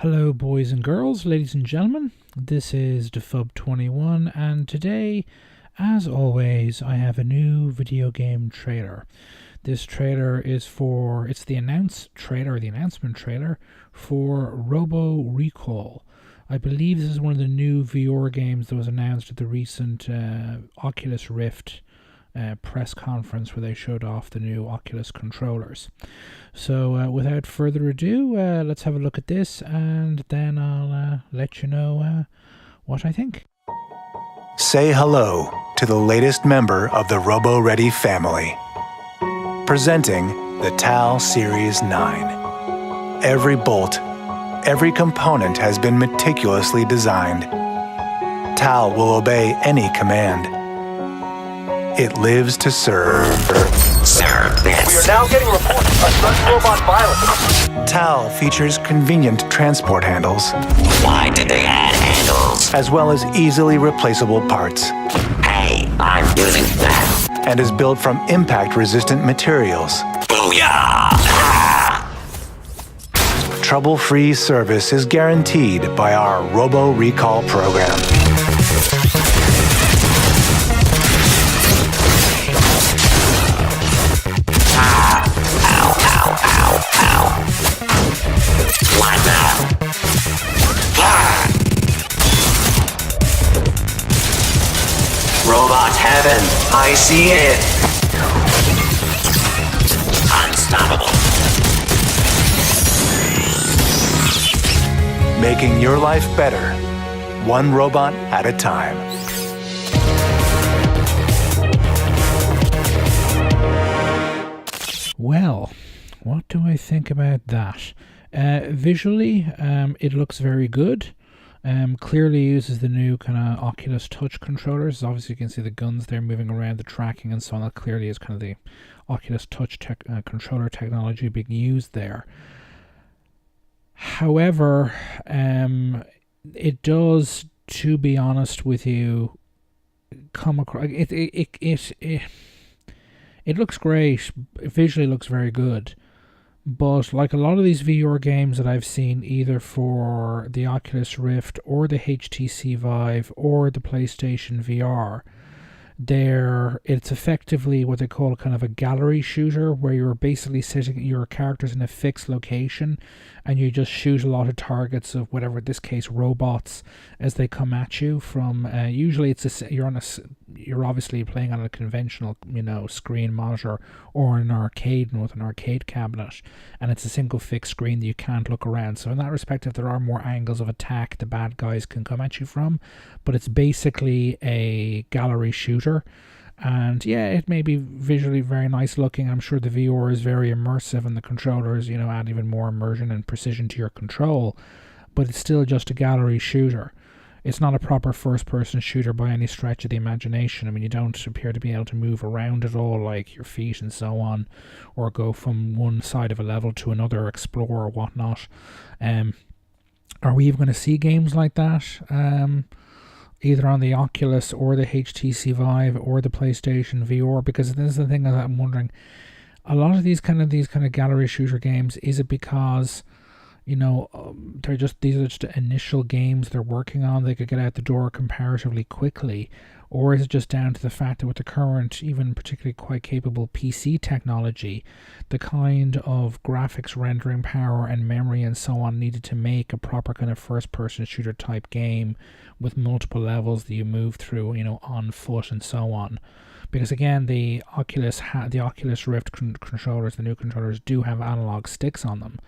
Hello boys and girls, ladies and gentlemen, this is DeFub21 and today, as always, I have a new video game trailer. This trailer is it's the announcement trailer for Robo Recall. I believe this is one of the new VR games that was announced at the recent Oculus Rift press conference where they showed off the new Oculus controllers. So without further ado, let's have a look at this and then I'll let you know what I think. Say hello to the latest member of the Robo Ready family. Presenting the TAL Series 9. Every bolt, every component has been meticulously designed. TAL will obey any command. It lives to serve. Serve this. We are now getting reports of sudden robot violence. TAL features convenient transport handles. Why did they add handles? As well as easily replaceable parts. Hey, I'm using that. And is built from impact-resistant materials. Booyah! Trouble-free service is guaranteed by our Robo Recall program. What the? Robot heaven, I see it. Unstoppable. Making your life better, one robot at a time. Well, what do I think about that? Visually, it looks very good. Clearly uses the new kind of Oculus Touch controllers. Obviously, you can see the guns there moving around, the tracking and so on. That clearly is kind of the Oculus Touch controller technology being used there. However, it does, to be honest with you, come across. It looks great. It visually looks very good. But like a lot of these VR games that I've seen, either for the Oculus Rift or the HTC Vive or the PlayStation VR, it's effectively what they call kind of a gallery shooter, where you're basically sitting, your character's in a fixed location and you just shoot a lot of targets of whatever, in this case robots, as they come at you from usually you're obviously playing on a conventional screen monitor or an arcade with an arcade cabinet, and it's a single fixed screen that you can't look around. So in that respect, if there are more angles of attack the bad guys can come at you from, but it's basically a gallery shooter. And yeah, it may be visually very nice looking. I'm sure the VR is very immersive and the controllers, add even more immersion and precision to your control, but it's still just a gallery shooter. It's not a proper first-person shooter by any stretch of the imagination. I mean, you don't appear to be able to move around at all, like your feet and so on, or go from one side of a level to another, explore or whatnot. Are we even going to see games like that? Either on the Oculus or the HTC Vive or the PlayStation VR? Because this is the thing that I'm wondering. A lot of these kind of gallery shooter games, is it because these are just initial games they're working on, they could get out the door comparatively quickly, or is it just down to the fact that with the current, even particularly quite capable PC technology, the kind of graphics rendering power and memory and so on needed to make a proper kind of first-person shooter type game with multiple levels that you move through, on foot and so on? Because again, the Oculus Rift controllers, the new controllers, do have analog sticks on them.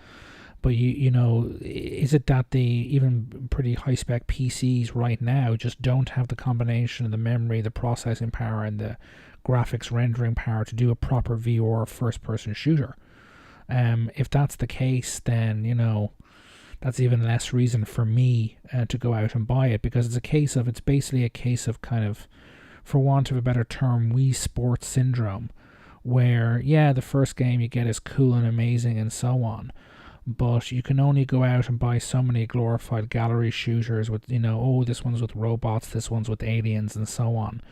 But is it that the even pretty high-spec PCs right now just don't have the combination of the memory, the processing power, and the graphics rendering power to do a proper VR first-person shooter? If that's the case, then that's even less reason for me to go out and buy it, because it's basically a case of kind of, for want of a better term, Wii Sports syndrome, where the first game you get is cool and amazing and so on, but you can only go out and buy so many glorified gallery shooters with, this one's with robots, this one's with aliens and so on,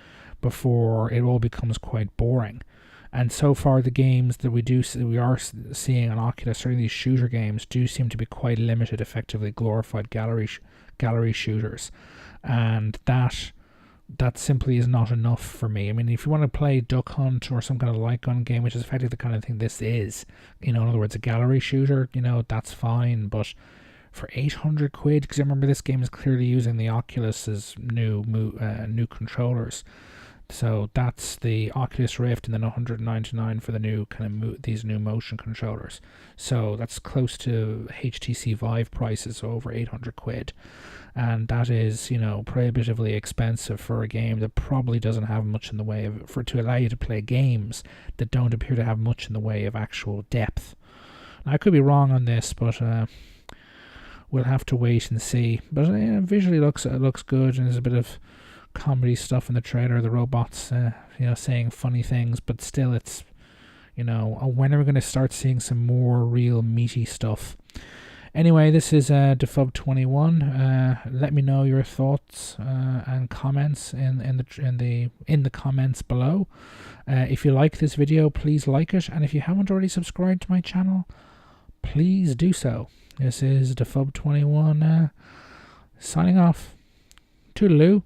before it all becomes quite boring. And so far, the games that we are seeing on Oculus, certainly these shooter games, do seem to be quite limited, effectively glorified gallery shooters, and that simply is not enough for me. I mean, if you want to play Duck Hunt or some kind of light gun game, which is effectively the kind of thing this is, in other words, a gallery shooter, that's fine. But for 800 quid, because I remember this game is clearly using the Oculus's new controllers. So that's the Oculus Rift, and then 199 for the new these new motion controllers. So that's close to HTC Vive prices, so over 800 quid. And that is, prohibitively expensive for a game that probably doesn't have much in the way of, to allow you to play games that don't appear to have much in the way of actual depth. Now, I could be wrong on this, but we'll have to wait and see. But visually it looks good, and there's a bit of comedy stuff in the trailer, the robots saying funny things, but still it's when are we going to start seeing some more real meaty stuff? Anyway, this is Defub21. Let me know your thoughts and comments in the comments below. If you like this video, please like it, and if you haven't already subscribed to my channel, please do so. This is Defub21 signing off. Toodaloo.